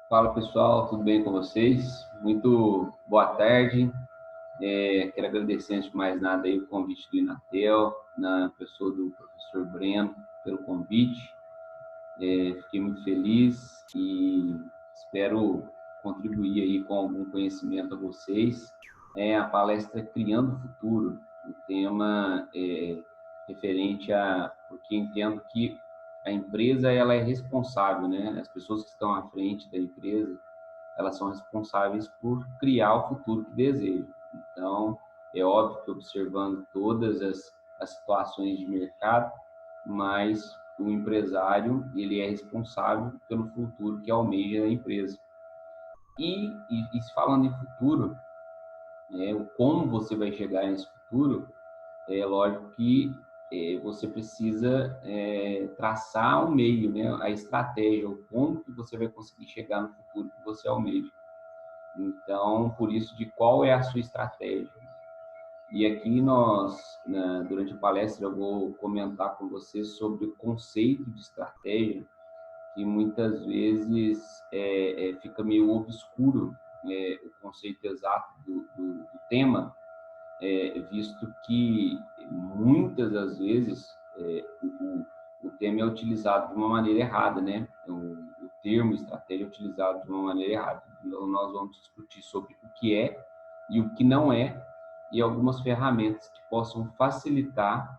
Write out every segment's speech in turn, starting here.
Fala pessoal, tudo bem com vocês? Muito boa tarde. Quero agradecer antes de mais nada aí o convite do Inatel, na pessoa do professor Breno, pelo convite. Fiquei muito feliz e espero contribuir aí com algum conhecimento a vocês. A palestra Criando o Futuro, o tema referente a, porque entendo que a empresa ela é responsável, né? As pessoas que estão à frente da empresa elas são responsáveis por criar o futuro que desejam. Então, é óbvio que observando todas as situações de mercado, mas o empresário ele é responsável pelo futuro que almeja a empresa. E falando em futuro, o como você vai chegar nesse futuro, é lógico que você precisa traçar o meio, né? A estratégia, o como que você vai conseguir chegar no futuro que você almeja. Então, por isso, de qual é a sua estratégia? E aqui durante a palestra, eu vou comentar com você sobre o conceito de estratégia, que muitas vezes fica meio obscuro, o conceito exato do tema, visto que muitas das vezes o tema é utilizado de uma maneira errada, né? O termo estratégia é utilizado de uma maneira errada. Então, nós vamos discutir sobre o que é e o que não é, e algumas ferramentas que possam facilitar,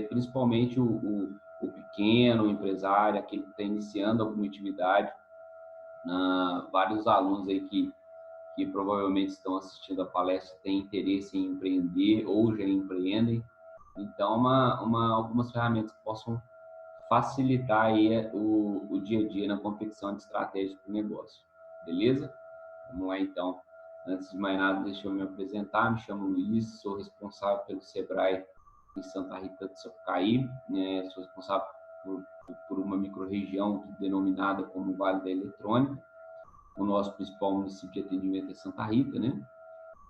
principalmente o pequeno empresário, aquele que está iniciando alguma atividade. Vários alunos aí que provavelmente estão assistindo a palestra têm interesse em empreender ou já empreendem. Então, algumas ferramentas que possam facilitar aí o dia a dia na confecção de estratégias para o negócio. Beleza? Vamos lá, então. Antes de mais nada, deixa eu me apresentar. Me chamo Luiz, sou responsável pelo Sebrae em Santa Rita do Sapucaí. Sou responsável por uma microrregião denominada como Vale da Eletrônica. O nosso principal município de atendimento é Santa Rita, né?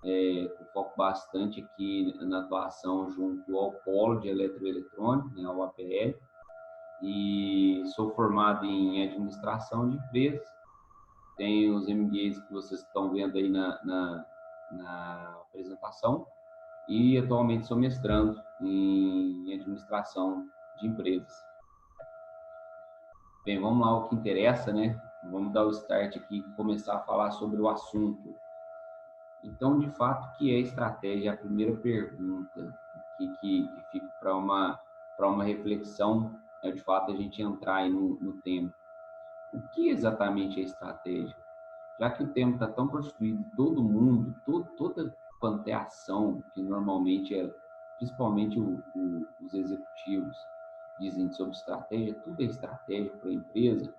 Eu foco bastante aqui na atuação junto ao Polo de Eletroeletrônica, né, ao APL, e sou formado em administração de empresas. Tenho os MBAs que vocês estão vendo aí na apresentação, e atualmente sou mestrando em administração de empresas. Bem, vamos lá, o que interessa, né? Vamos dar o start aqui e começar a falar sobre o assunto. Então, de fato, o que é estratégia? A primeira pergunta que fica para uma reflexão é, de fato, a gente entrar aí no tema. O que exatamente é estratégia? Já que o tema está tão constituído, todo mundo, toda quanto é ação, que normalmente principalmente os executivos dizem sobre estratégia, tudo é estratégia para a empresa.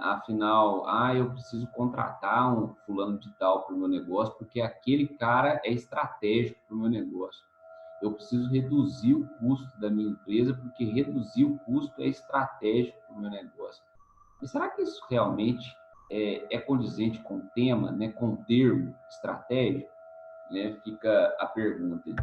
Afinal, eu preciso contratar um fulano de tal para o meu negócio, porque aquele cara é estratégico para o meu negócio. Eu preciso reduzir o custo da minha empresa, porque reduzir o custo é estratégico para o meu negócio. Mas será que isso realmente é condizente com o tema, né, com o termo estratégia? Né? Fica a pergunta.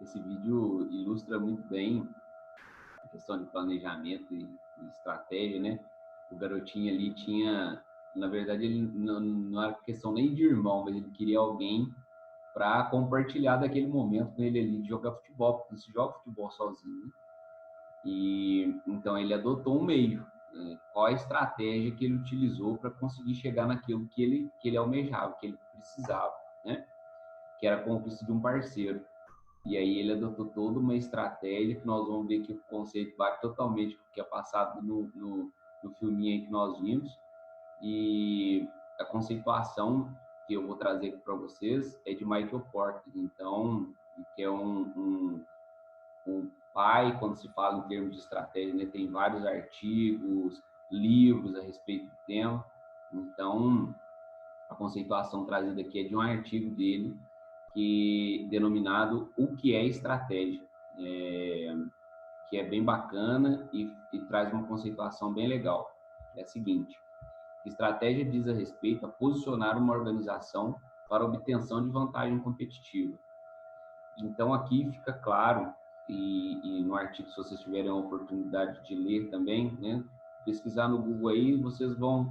Esse vídeo ilustra muito bem questão de planejamento e estratégia, né? O garotinho ali tinha, na verdade, ele não era questão nem de irmão, mas ele queria alguém para compartilhar daquele momento com ele ali de jogar futebol, porque ele se joga futebol sozinho, né? E então ele adotou um meio. Qual a estratégia que ele utilizou para conseguir chegar naquilo que ele almejava, que ele precisava, né? Que era a conquista de um parceiro. E aí ele adotou toda uma estratégia que nós vamos ver que o conceito bate totalmente com o que é passado no filminho aí que nós vimos. E a conceituação que eu vou trazer aqui para vocês é de Michael Porter, então, que é um pai, quando se fala em termos de estratégia, né? Tem vários artigos, livros a respeito do tema. Então, a conceituação trazida aqui é de um artigo dele, que denominado O que é estratégia, que é bem bacana e traz uma conceituação bem legal. É a seguinte: estratégia diz a respeito a posicionar uma organização para a obtenção de vantagem competitiva. Então, aqui fica claro, e no artigo, se vocês tiverem a oportunidade de ler também, né, pesquisar no Google aí, vocês vão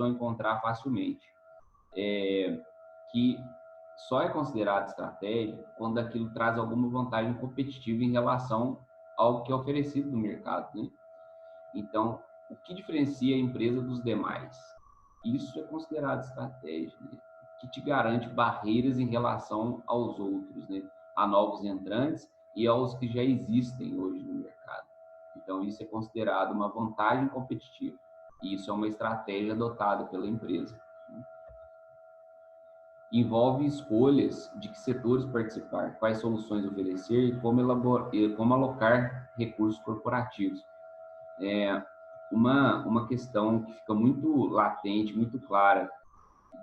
encontrar facilmente, que só é considerado estratégia quando aquilo traz alguma vantagem competitiva em relação ao que é oferecido no mercado, né? Então, o que diferencia a empresa dos demais? Isso é considerado estratégia, né? Que te garante barreiras em relação aos outros, né? A novos entrantes e aos que já existem hoje no mercado. Então, isso é considerado uma vantagem competitiva. E isso é uma estratégia adotada pela empresa. Envolve escolhas de que setores participar, quais soluções oferecer e como alocar recursos corporativos. Uma questão que fica muito latente, muito clara,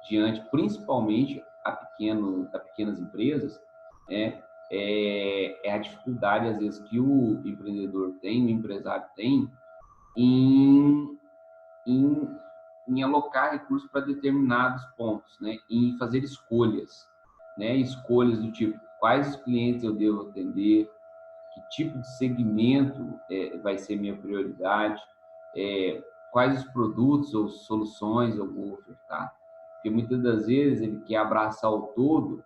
diante, principalmente a pequenas empresas, é a dificuldade, às vezes, que o empreendedor tem, o empresário tem, em, em, em alocar recursos para determinados pontos, né? Em fazer escolhas, né? Escolhas do tipo, quais os clientes eu devo atender, que tipo de segmento vai ser minha prioridade, quais os produtos ou soluções eu vou ofertar. Porque muitas das vezes ele quer abraçar o todo,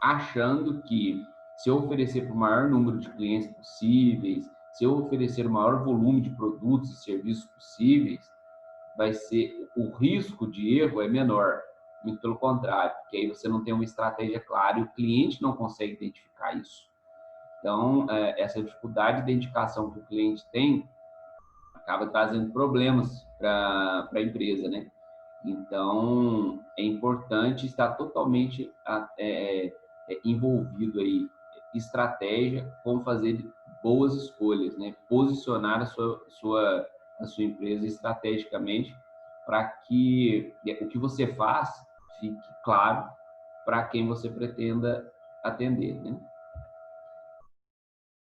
achando que se eu oferecer para o maior número de clientes possíveis, se eu oferecer o maior volume de produtos e serviços possíveis, vai ser o risco de erro é menor. Muito pelo contrário, porque aí você não tem uma estratégia clara e o cliente não consegue identificar isso. Então, essa dificuldade de identificação que o cliente tem acaba trazendo problemas para a empresa, né? Então, é importante estar totalmente envolvido aí, estratégia, como fazer boas escolhas, né? Posicionar a sua empresa estrategicamente para que o que você faz fique claro para quem você pretenda atender, né?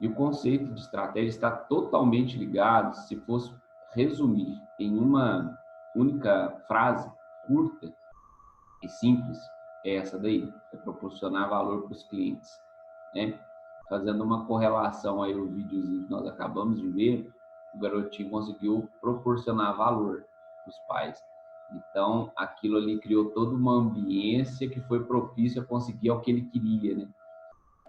E o conceito de estratégia está totalmente ligado, se fosse resumir em uma única frase curta e simples, é essa daí, é proporcionar valor para os clientes, né? Fazendo uma correlação aí o videozinho que nós acabamos de ver, o garotinho conseguiu proporcionar valor para os pais. Então, aquilo ali criou toda uma ambiência que foi propícia a conseguir o que ele queria, né?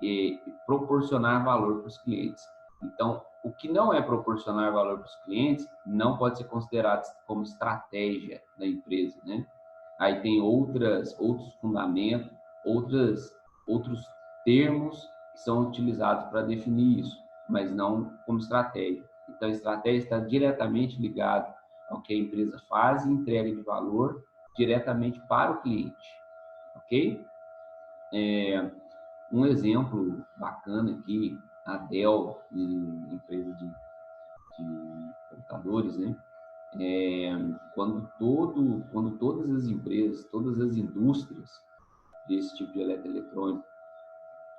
E proporcionar valor para os clientes. Então, o que não é proporcionar valor para os clientes não pode ser considerado como estratégia da empresa, né? Aí tem outros fundamentos, outros termos que são utilizados para definir isso, mas não como estratégia. Então, a estratégia está diretamente ligada ao que a empresa faz e entrega de valor diretamente para o cliente, ok? Um exemplo bacana aqui, a Dell, empresa de computadores, né? Quando todas as empresas, todas as indústrias desse tipo de eletroeletrônico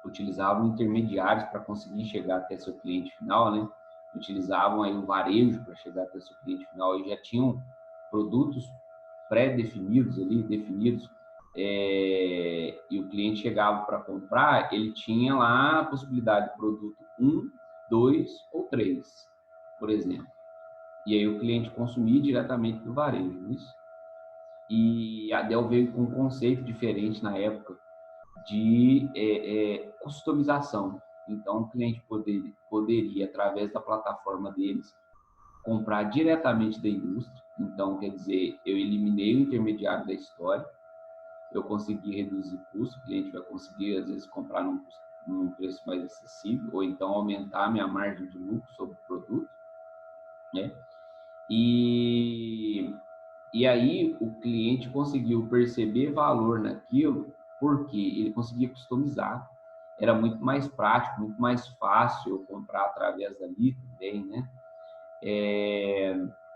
utilizavam intermediários para conseguir chegar até seu cliente final, né? Utilizavam aí o varejo para chegar até seu cliente final e já tinham produtos pré-definidos ali, definidos, e o cliente chegava para comprar, ele tinha lá a possibilidade de produto 1, 2 ou 3. por exemplo. E aí o cliente consumia diretamente do varejo, isso. E a Dell veio com um conceito diferente na época de customização. Então, o cliente poderia, através da plataforma deles, comprar diretamente da indústria. Então, quer dizer, eu eliminei o intermediário da história, eu consegui reduzir o custo, o cliente vai conseguir, às vezes, comprar num preço mais acessível, ou então aumentar a minha margem de lucro sobre o produto, né? E aí o cliente conseguiu perceber valor naquilo, porque ele conseguia customizar, era muito mais prático, muito mais fácil eu comprar através dali também, né?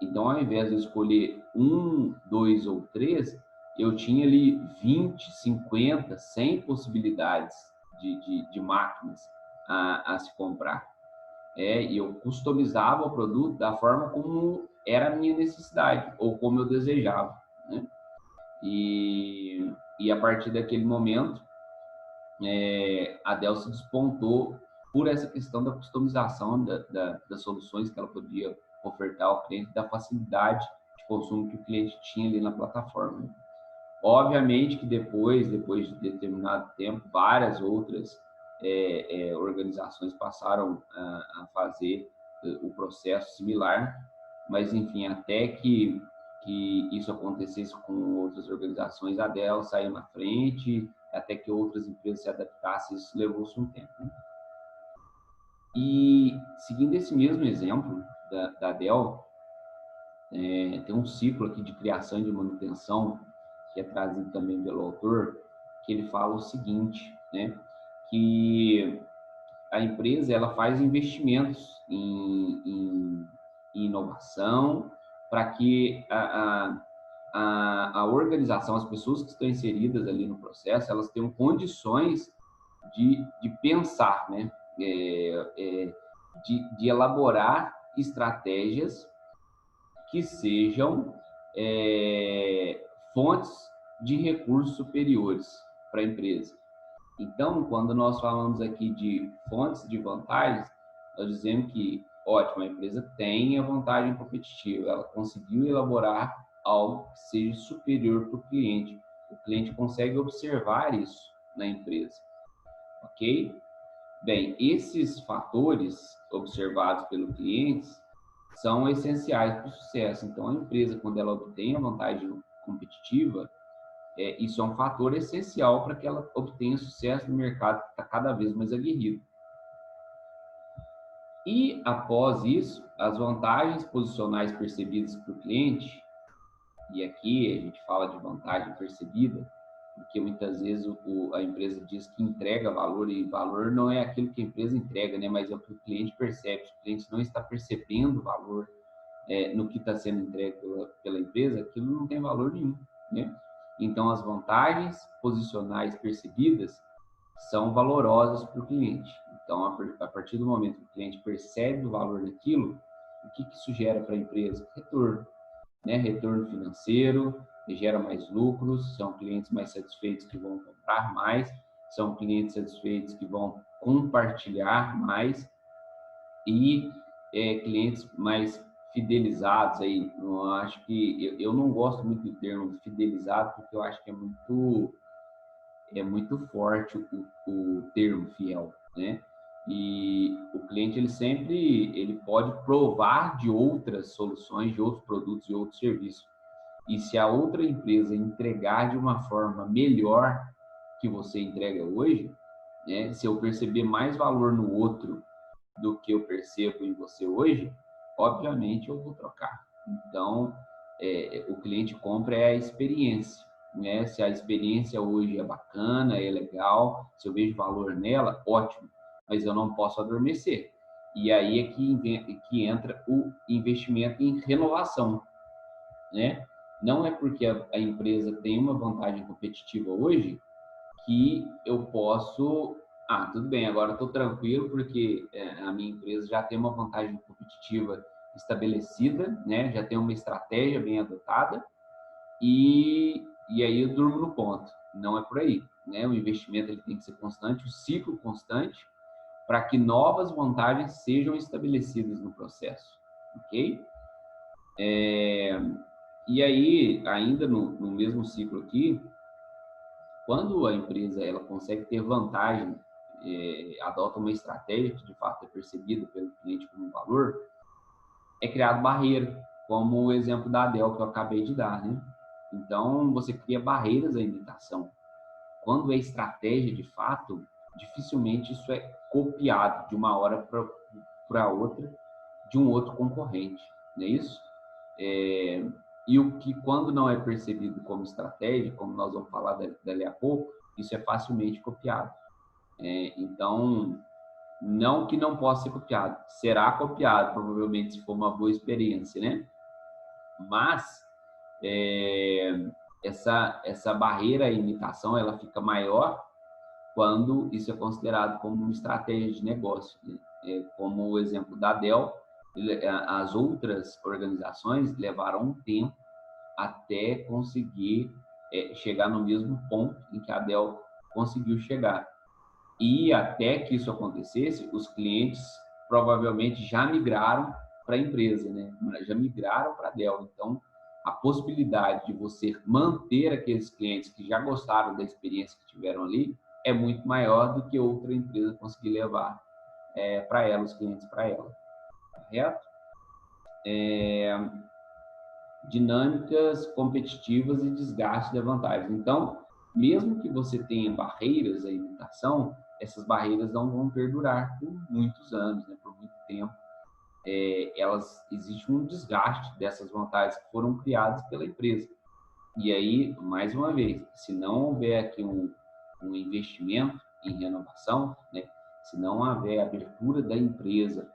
Então, ao invés de eu escolher um, dois ou três, eu tinha ali 20, 50, 100 possibilidades de máquinas a se comprar. E eu customizava o produto da forma como era a minha necessidade ou como eu desejava, né? E a partir daquele momento, a Dell se despontou por essa questão da customização das soluções que ela podia ofertar ao cliente, da facilidade de consumo que o cliente tinha ali na plataforma. Obviamente que depois de determinado tempo, várias outras organizações passaram a fazer o processo similar, mas enfim, até que isso acontecesse com outras organizações, a Dell saiu na frente, até que outras empresas se adaptassem, isso levou-se um tempo. Né? E seguindo esse mesmo exemplo da Dell, tem um ciclo aqui de criação e de manutenção, que é trazido também pelo autor, que ele fala o seguinte, né, que a empresa ela faz investimentos em inovação para que a organização, as pessoas que estão inseridas ali no processo, elas tenham condições de pensar, né, de elaborar estratégias que sejam fontes de recursos superiores para a empresa. Então, quando nós falamos aqui de fontes de vantagens, nós dizemos que, ótimo, a empresa tem a vantagem competitiva, ela conseguiu elaborar algo que seja superior para o cliente consegue observar isso na empresa, ok? Bem, esses fatores observados pelo cliente são essenciais para o sucesso. Então, a empresa, quando ela obtém a vantagem competitiva, isso é um fator essencial para que ela obtenha sucesso no mercado que está cada vez mais aguerrido. E, após isso, as vantagens posicionais percebidas para o cliente, e aqui a gente fala de vantagem percebida, porque muitas vezes a empresa diz que entrega valor, e valor não é aquilo que a empresa entrega, né? Mas é o que o cliente percebe. Se o cliente não está percebendo valor no que está sendo entregue pela empresa, aquilo não tem valor nenhum, né? Então, as vantagens posicionais percebidas são valorosas para o cliente. Então, a partir do momento que o cliente percebe o valor daquilo, o que isso gera para a empresa? Retorno, né? Retorno financeiro, gera mais lucros, são clientes mais satisfeitos que vão comprar mais, são clientes satisfeitos que vão compartilhar mais e clientes mais fidelizados aí. Eu acho que eu não gosto muito do termo fidelizado, porque eu acho que é muito forte o termo fiel, né? E o cliente ele pode provar de outras soluções, de outros produtos e outros serviços. E se a outra empresa entregar de uma forma melhor que você entrega hoje, né? Se eu perceber mais valor no outro do que eu percebo em você hoje, obviamente eu vou trocar. Então, o cliente compra a experiência, né? Se a experiência hoje é bacana, é legal, se eu vejo valor nela, ótimo, mas eu não posso adormecer. E aí é que entra o investimento em renovação, né? Não é porque a empresa tem uma vantagem competitiva hoje que eu posso tudo bem, agora estou tranquilo porque a minha empresa já tem uma vantagem competitiva estabelecida, né? Já tem uma estratégia bem adotada e aí eu durmo no ponto. Não é por aí, né? O investimento ele tem que ser constante, o ciclo constante, para que novas vantagens sejam estabelecidas no processo. ok? E aí, ainda no mesmo ciclo aqui, quando a empresa ela consegue ter vantagem, adota uma estratégia que de fato é percebida pelo cliente como um valor, é criado barreira, como o exemplo da Dell que eu acabei de dar, né? Então, você cria barreiras à imitação. Quando é estratégia de fato, dificilmente isso é copiado de uma hora para outra de um outro concorrente, não é isso? E o que, quando não é percebido como estratégia, como nós vamos falar dali a pouco, isso é facilmente copiado. Então, não que não possa ser copiado, será copiado, provavelmente, se for uma boa experiência, né? Mas, essa barreira à imitação, ela fica maior quando isso é considerado como uma estratégia de negócio, né? Como o exemplo da Dell, as outras organizações levaram um tempo até conseguir chegar no mesmo ponto em que a Dell conseguiu chegar. E até que isso acontecesse, os clientes provavelmente já migraram para a empresa, né? Já migraram para a Dell. Então, a possibilidade de você manter aqueles clientes que já gostaram da experiência que tiveram ali é muito maior do que outra empresa conseguir levar para ela, os clientes para ela. Correto? Dinâmicas competitivas e desgaste da vantagem. Então, mesmo que você tenha barreiras à imitação, essas barreiras não vão perdurar por muitos anos, né, por muito tempo. Existe um desgaste dessas vantagens que foram criadas pela empresa. E aí, mais uma vez, se não houver aqui um investimento em renovação, né, se não houver abertura da empresa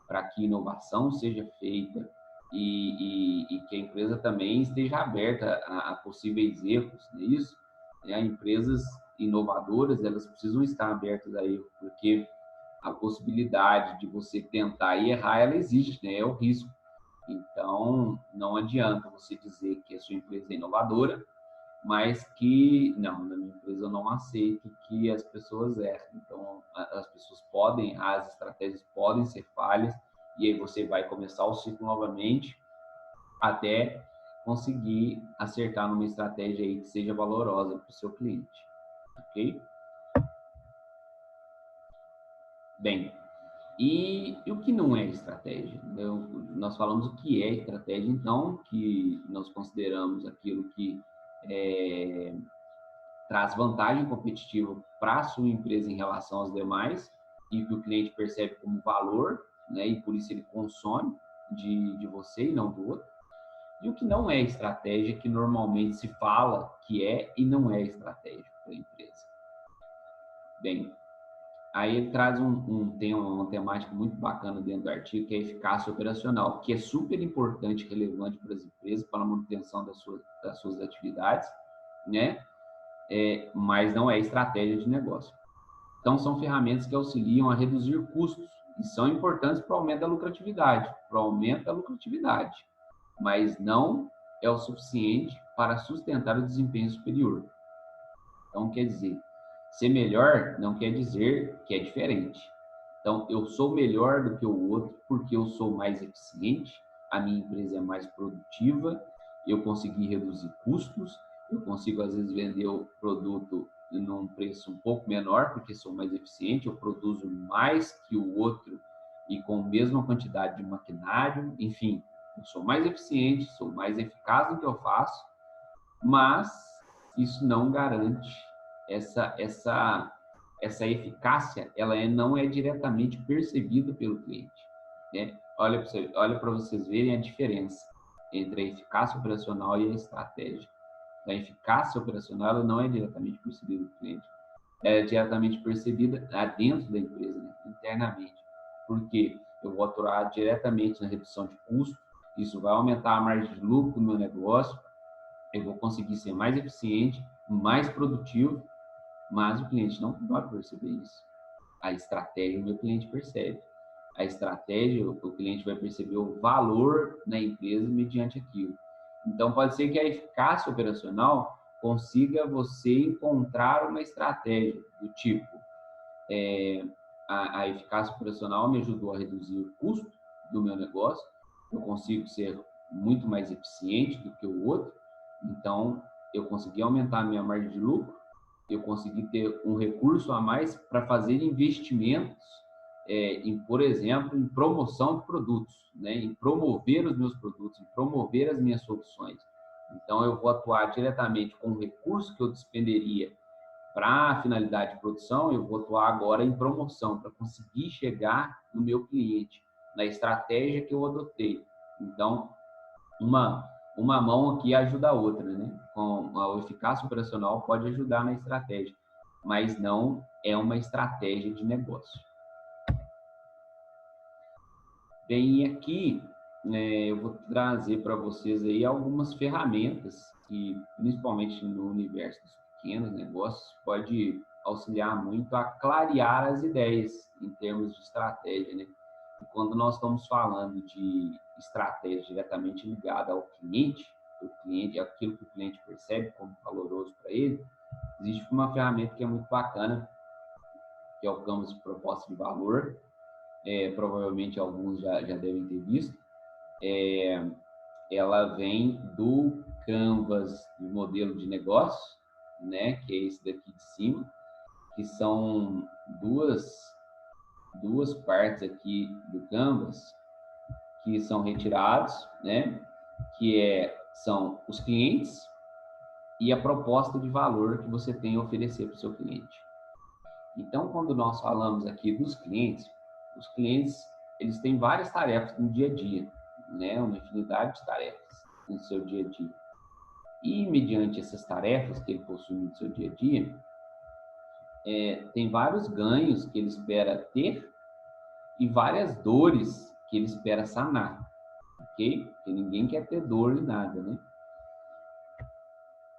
para que inovação seja feita e que a empresa também esteja aberta a possíveis erros, não é isso? Empresas inovadoras, elas precisam estar abertas a erro, porque a possibilidade de você tentar e errar, ela existe, né? É o risco. Então, não adianta você dizer que a sua empresa é inovadora, mas que, não, na minha empresa eu não aceito que as pessoas errem. Então, as pessoas podem errar, as estratégias podem ser falhas, e aí você vai começar o ciclo novamente até conseguir acertar numa estratégia aí que seja valorosa para o seu cliente. Ok? Bem, e o que não é estratégia? Nós falamos o que é estratégia, então, que nós consideramos aquilo que traz vantagem competitiva para a sua empresa em relação às demais e que o cliente percebe como valor, né? E por isso ele consome de você e não do outro. E o que não é estratégia, que normalmente se fala que é e não é estratégia para a empresa. Bem, aí ele traz um tema, uma temática muito bacana dentro do artigo, que é a eficácia operacional, que é super importante e relevante para as empresas, para a manutenção das suas atividades, né? Mas não é estratégia de negócio. Então, são ferramentas que auxiliam a reduzir custos e são importantes para o aumento da lucratividade, mas não é o suficiente para sustentar o desempenho superior. Então, quer dizer, ser melhor não quer dizer que é diferente. Então, eu sou melhor do que o outro porque eu sou mais eficiente, a minha empresa é mais produtiva, eu consegui reduzir custos, eu consigo, às vezes, vender o produto num preço um pouco menor porque sou mais eficiente, eu produzo mais que o outro e com a mesma quantidade de maquinário, enfim, eu sou mais eficiente, sou mais eficaz no que eu faço, mas isso não garante essa eficácia, ela não é diretamente percebida pelo cliente, né? Olha para vocês verem a diferença entre a eficácia operacional e a estratégia. A eficácia operacional ela não é diretamente percebida pelo cliente, é diretamente percebida dentro da empresa, né? Internamente, porque eu vou atuar diretamente na redução de custo, isso vai aumentar a margem de lucro do meu negócio, eu vou conseguir ser mais eficiente, mais produtivo, mas o cliente não vai perceber isso. A estratégia o meu cliente percebe. A estratégia, o cliente vai perceber o valor na empresa mediante aquilo. Então, pode ser que a eficácia operacional consiga você encontrar uma estratégia do tipo, a eficácia operacional me ajudou a reduzir o custo do meu negócio, eu consigo ser muito mais eficiente do que o outro, então eu consegui aumentar a minha margem de lucro, eu consegui ter um recurso a mais para fazer investimentos por exemplo, em promoção de produtos, né? Em promover os meus produtos, em promover as minhas soluções. Então, eu vou atuar diretamente com o recurso que eu despenderia para a finalidade de produção, eu vou atuar agora em promoção, para conseguir chegar no meu cliente, na estratégia que eu adotei. Então, uma mão aqui ajuda a outra, né? Com a eficácia operacional pode ajudar na estratégia, mas não é uma estratégia de negócio. Bem, aqui eu vou trazer para vocês aí algumas ferramentas que, principalmente no universo dos pequenos negócios, pode auxiliar muito a clarear as ideias em termos de estratégia, né? E quando nós estamos falando de estratégia diretamente ligada ao cliente, o cliente, aquilo que o cliente percebe como valoroso para ele, existe uma ferramenta que é muito bacana, que é o Canvas de proposta de valor. Provavelmente alguns já devem ter visto. Ela vem do Canvas do modelo de negócio, né, que é esse daqui de cima, que são duas partes aqui do Canvas que são retirados, né, que são os clientes e a proposta de valor que você tem a oferecer para o seu cliente. Então, quando nós falamos aqui dos clientes, os clientes eles têm várias tarefas no dia a dia, né, uma infinidade de tarefas no seu dia a dia. E, mediante essas tarefas que ele possui no seu dia a dia, tem vários ganhos que ele espera ter e várias dores que ele espera sanar, ok? Porque ninguém quer ter dor nem nada, né?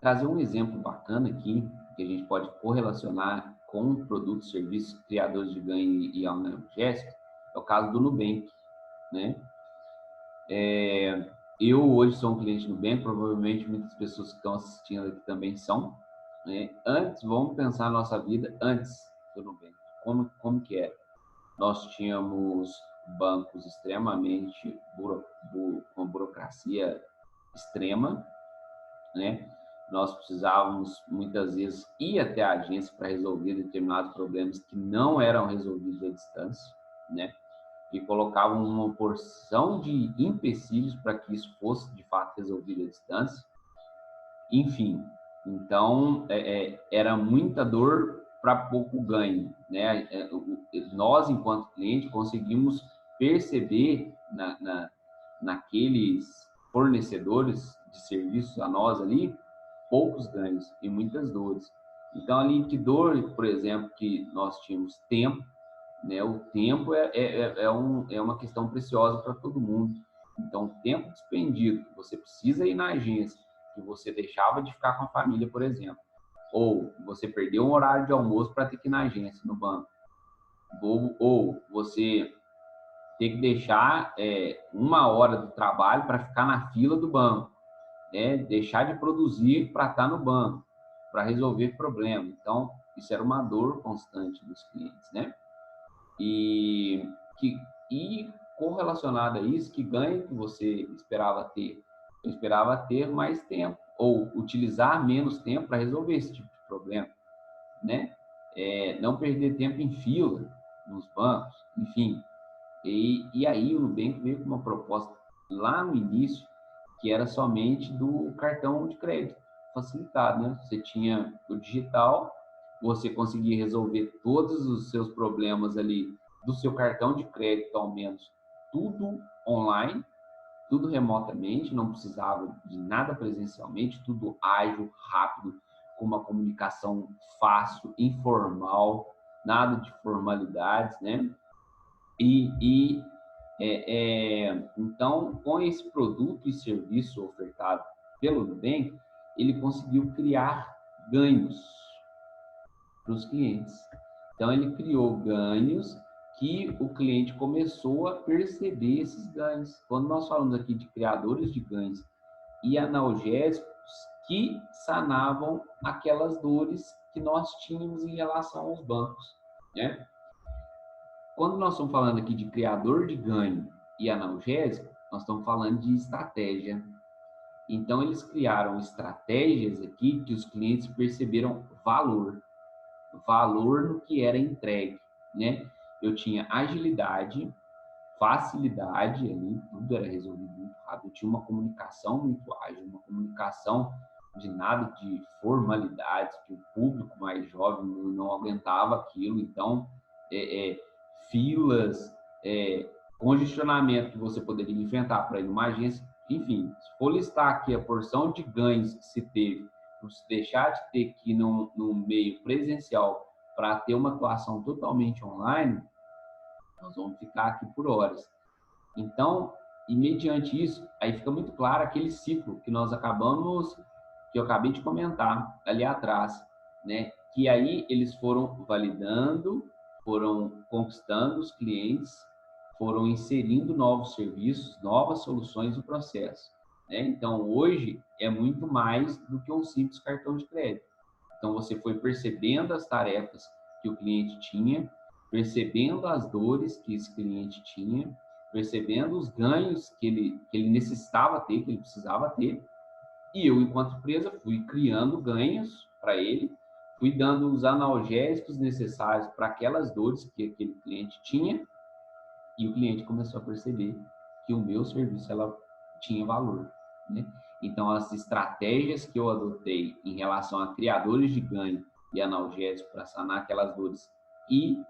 Trazer um exemplo bacana aqui, que a gente pode correlacionar com produtos e serviços criadores de ganho e analgésicos, é o caso do Nubank, né? Eu hoje sou um cliente do Nubank, provavelmente muitas pessoas que estão assistindo aqui também são, né? Antes, vamos pensar a nossa vida antes do Nubank. Como que era? Nós tínhamos bancos extremamente com burocracia extrema, né? Nós precisávamos muitas vezes ir até a agência para resolver determinados problemas que não eram resolvidos à distância, né? E colocavam uma porção de empecilhos para que isso fosse de fato resolvido à distância. Enfim, então era muita dor para pouco ganho, né? Nós, enquanto cliente, conseguimos perceber naqueles fornecedores de serviços a nós ali poucos ganhos e muitas dores. Então, ali que dor, por exemplo, que nós tínhamos tempo, né? O tempo é uma questão preciosa para todo mundo. Então, o tempo despendido que você precisa ir na agência, que você deixava de ficar com a família, por exemplo, ou você perdeu um horário de almoço para ter que ir na agência, no banco, ou você ter que deixar uma hora do trabalho para ficar na fila do banco, né? Deixar de produzir para estar no banco, para resolver problema. Então, isso era uma dor constante dos clientes, né? E correlacionado a isso, que ganho que você esperava ter? Eu esperava ter mais tempo, ou utilizar menos tempo para resolver esse tipo de problema, né? Não perder tempo em fila nos bancos, enfim. E aí o Nubank veio com uma proposta lá no início, que era somente do cartão de crédito facilitado, né? Você tinha o digital, você conseguia resolver todos os seus problemas ali do seu cartão de crédito, ao menos, tudo online, tudo remotamente, não precisava de nada presencialmente, tudo ágil, rápido, com uma comunicação fácil, informal, nada de formalidades, né? Então, com esse produto e serviço ofertado pelo Nubank, ele conseguiu criar ganhos para os clientes. Então, ele criou ganhos que o cliente começou a perceber esses ganhos. Quando nós falamos aqui de criadores de ganhos e analgésicos que sanavam aquelas dores que nós tínhamos em relação aos bancos, né? Quando nós estamos falando aqui de criador de ganho e analgésico, nós estamos falando de estratégia. Então, eles criaram estratégias aqui que os clientes perceberam valor no que era entregue, né? Eu tinha agilidade, facilidade ali, tudo era resolvido muito rápido. Eu tinha uma comunicação muito ágil, uma comunicação de nada de formalidades, que o público mais jovem não aguentava aquilo. Então, é, é, filas, congestionamento que você poderia enfrentar para ir numa agência, enfim, se for listar aqui a porção de ganhos que se teve por se deixar de ter que ir no meio presencial para ter uma atuação totalmente online, nós vamos ficar aqui por horas. Então, e mediante isso, aí fica muito claro aquele ciclo que que eu acabei de comentar ali atrás, né? Que aí eles foram validando, foram conquistando os clientes, foram inserindo novos serviços, novas soluções no processo, né? Então, hoje é muito mais do que um simples cartão de crédito. Então, você foi percebendo as tarefas que o cliente tinha, percebendo as dores que esse cliente tinha, percebendo os ganhos que ele necessitava ter, que ele precisava ter, e eu, enquanto empresa, fui criando ganhos para ele, fui dando os analgésicos necessários para aquelas dores que aquele cliente tinha, e o cliente começou a perceber que o meu serviço ela tinha valor, né? Então, as estratégias que eu adotei em relação a criadores de ganho e analgésico para sanar aquelas dores e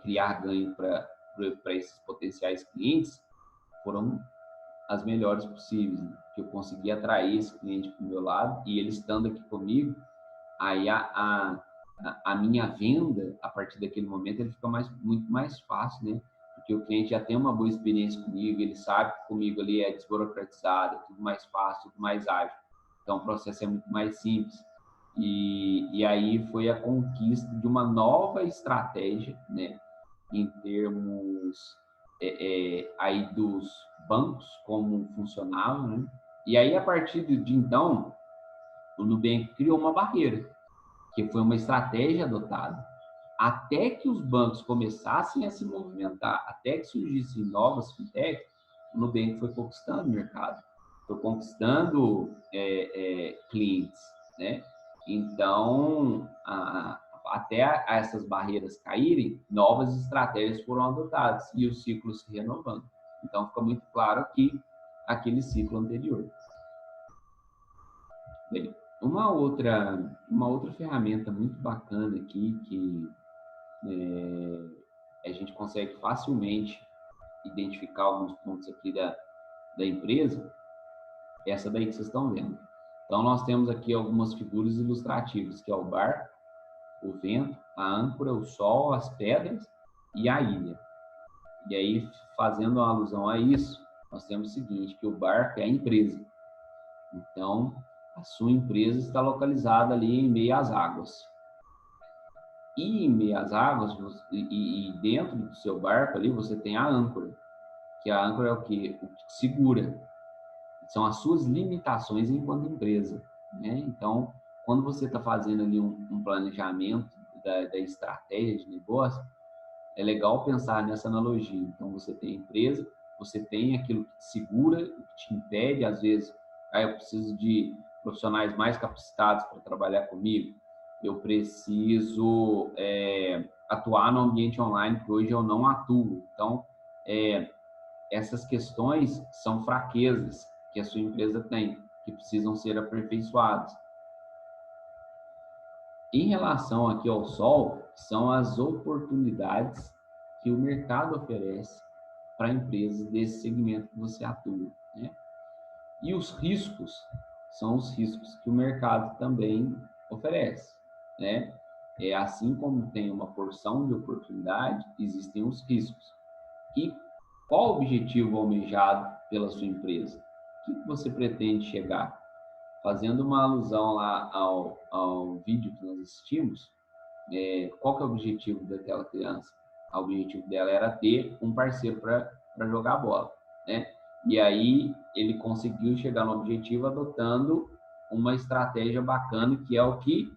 criar ganho para esses potenciais clientes foram as melhores possíveis, né? Que eu consegui atrair esse cliente para o meu lado e ele estando aqui comigo, aí a minha venda, a partir daquele momento, ele fica muito mais fácil, né? Porque o cliente já tem uma boa experiência comigo, ele sabe que comigo ali é desburocratizado, é tudo mais fácil, tudo mais ágil. Então, o processo é muito mais simples. E aí foi a conquista de uma nova estratégia, né? Em termos aí dos bancos, como funcionavam, né? E aí, a partir de então, o Nubank criou uma barreira, que foi uma estratégia adotada. Até que os bancos começassem a se movimentar, até que surgissem novas fintechs, o Nubank foi conquistando o mercado, foi conquistando clientes, né? Então, até essas barreiras caírem, novas estratégias foram adotadas e o ciclo se renovando. Então, fica muito claro aqui aquele ciclo anterior. Bem, uma outra ferramenta muito bacana aqui que a gente consegue facilmente identificar alguns pontos aqui da empresa, é essa daí que vocês estão vendo. Então, nós temos aqui algumas figuras ilustrativas, que é o barco, o vento, a âncora, o sol, as pedras e a ilha. E aí, fazendo uma alusão a isso, nós temos o seguinte, que o barco é a empresa. Então, a sua empresa está localizada ali em meio às águas. E em meio às águas, e dentro do seu barco ali, você tem a âncora, que a âncora é o que? O que te segura. São as suas limitações enquanto empresa, né? Então, quando você está fazendo ali um planejamento da estratégia de negócio, é legal pensar nessa analogia. Então, você tem a empresa, você tem aquilo que te segura, o que te impede, às vezes, eu preciso de profissionais mais capacitados para trabalhar comigo, eu preciso atuar no ambiente online, que hoje eu não atuo. Então, essas questões são fraquezas que a sua empresa tem, que precisam ser aperfeiçoadas. Em relação aqui ao sol, são as oportunidades que o mercado oferece para empresas desse segmento que você atua, né? E os riscos são os riscos que o mercado também oferece, né? Assim como tem uma porção de oportunidade, existem os riscos. E qual o objetivo almejado pela sua empresa? O que você pretende chegar? Fazendo uma alusão lá ao vídeo que nós assistimos, qual que é o objetivo daquela criança? O objetivo dela era ter um parceiro para jogar bola, né? E aí ele conseguiu chegar no objetivo adotando uma estratégia bacana, que é o que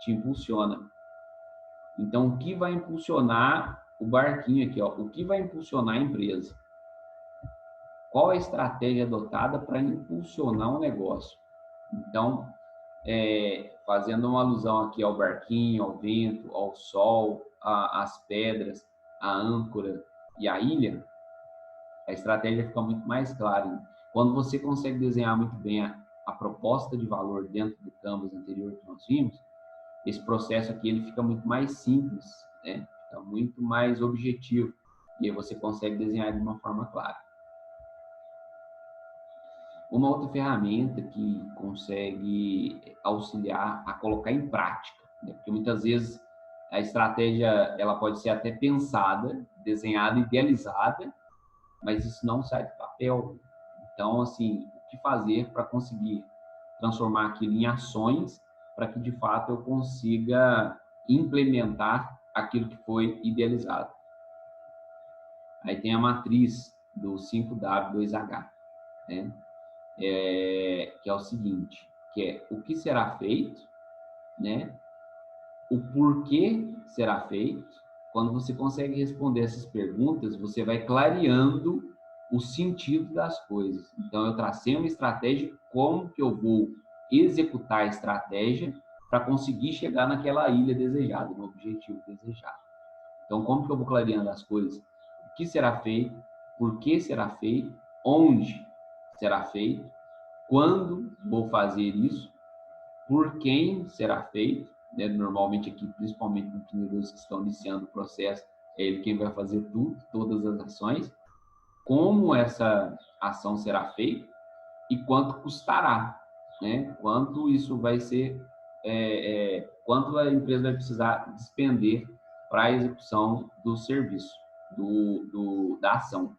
te impulsiona. Então, o que vai impulsionar o barquinho aqui, ó? O que vai impulsionar a empresa? qual a estratégia adotada para impulsionar um negócio. Então, fazendo uma alusão aqui ao barquinho, ao vento, ao sol, às pedras, à âncora e à ilha, a estratégia fica muito mais clara. Quando você consegue desenhar muito bem a proposta de valor dentro do canvas anterior que nós vimos, esse processo aqui ele fica muito mais simples, né? Fica muito mais objetivo, e aí você consegue desenhar de uma forma clara. Uma outra ferramenta que consegue auxiliar a colocar em prática, né? Porque muitas vezes a estratégia ela pode ser até pensada, desenhada, idealizada, mas isso não sai do papel. Então, assim, o que fazer para conseguir transformar aquilo em ações para que, de fato, eu consiga implementar aquilo que foi idealizado. Aí tem a matriz do 5W2H, né? Que é o seguinte, que é o que será feito, né? O porquê será feito. Quando você consegue responder essas perguntas, você vai clareando o sentido das coisas. Então, eu tracei uma estratégia, como que eu vou executar a estratégia para conseguir chegar naquela ilha desejada, no objetivo desejado. Então, como que eu vou clareando as coisas? O que será feito? Por que será feito? Onde será feito? Quando vou fazer isso? Por quem será feito? Né? Normalmente aqui, principalmente nos empreendedores que estão iniciando o processo, é ele quem vai fazer tudo, todas as ações. Como essa ação será feita e quanto custará, né? Quanto isso vai ser, quanto a empresa vai precisar despender para a execução do serviço, da ação.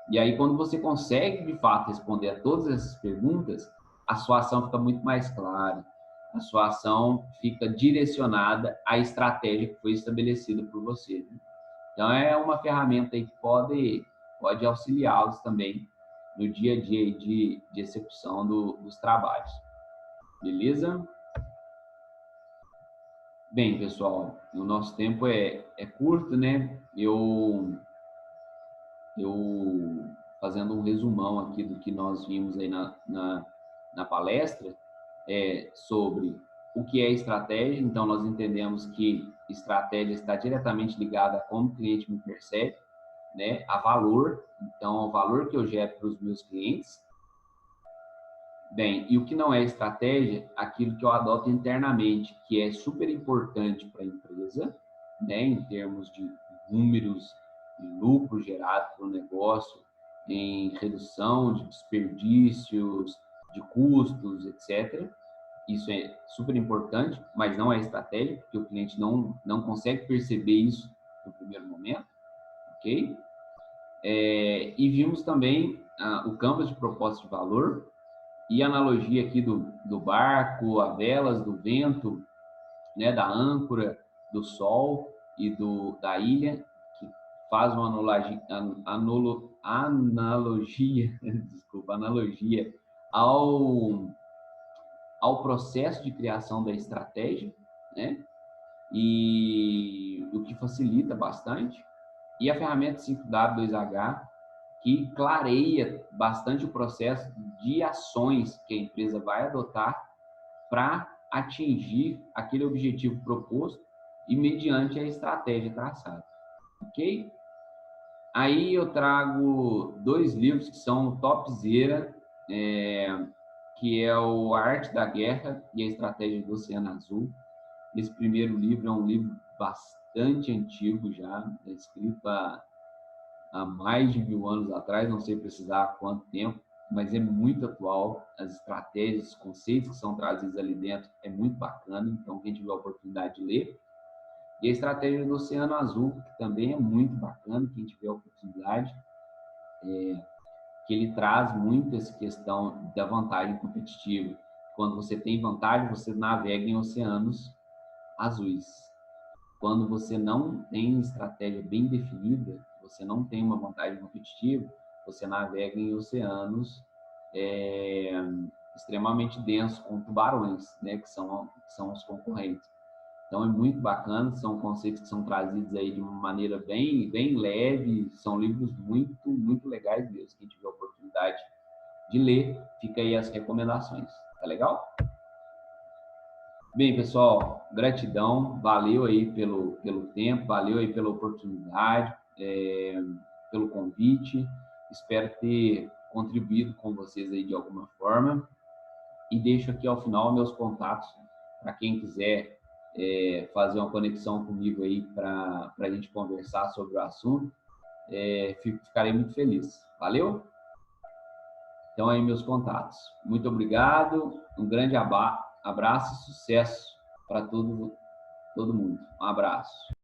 E aí, quando você consegue, de fato, responder a todas essas perguntas, a sua ação fica muito mais clara, a sua ação fica direcionada à estratégia que foi estabelecida por você, né? Então, é uma ferramenta aí que pode auxiliá-los também no dia a dia de execução dos trabalhos. Beleza? Bem, pessoal, o nosso tempo é curto, né? Eu fazendo um resumão aqui do que nós vimos aí na palestra, sobre o que é estratégia. Então, nós entendemos que estratégia está diretamente ligada a como o cliente me percebe, né, a valor, então, o valor que eu gero para os meus clientes. Bem, e o que não é estratégia? Aquilo que eu adoto internamente, que é super importante para a empresa, né, em termos de números, de lucro gerado para o negócio, em redução de desperdícios, de custos, etc. Isso é super importante, mas não é estratégia, porque o cliente não consegue perceber isso no primeiro momento, ok? E vimos também o canvas de proposta de valor e a analogia aqui do barco, a velas, do vento, né, da âncora, do sol e da ilha, que faz uma analogia desculpa, analogia ao processo de criação da estratégia, né? E o que facilita bastante. E a ferramenta 5W2H, que clareia bastante o processo de ações que a empresa vai adotar para atingir aquele objetivo proposto e mediante a estratégia traçada, ok? Aí eu trago 2 livros que são topzera, que é o A Arte da Guerra e a Estratégia do Oceano Azul. Esse primeiro livro é um livro bastante antigo já, escrito há mais de 1000 anos atrás, não sei precisar há quanto tempo, mas é muito atual. As estratégias, os conceitos que são trazidos ali dentro é muito bacana, então quem tiver a oportunidade de ler. E a Estratégia do Oceano Azul, que também é muito bacana, quem tiver a oportunidade, que ele traz muito essa questão da vantagem competitiva. Quando você tem vantagem, você navega em oceanos azuis. Quando você não tem estratégia bem definida, você não tem uma vantagem competitiva, você navega em oceanos extremamente densos, com tubarões, né, que são os concorrentes. Então, é muito bacana, são conceitos que são trazidos aí de uma maneira bem, bem leve, são livros muito, muito legais mesmo. Quem tiver a oportunidade de ler, fica aí as recomendações. Tá legal? Bem, pessoal, gratidão, valeu aí pelo tempo, valeu aí pela oportunidade, pelo convite. Espero ter contribuído com vocês aí de alguma forma. E deixo aqui ao final meus contatos para quem quiser fazer uma conexão comigo aí para a gente conversar sobre o assunto. Ficarei muito feliz. Valeu? Então, aí meus contatos. Muito obrigado, um grande abraço e sucesso para todo mundo. Um abraço.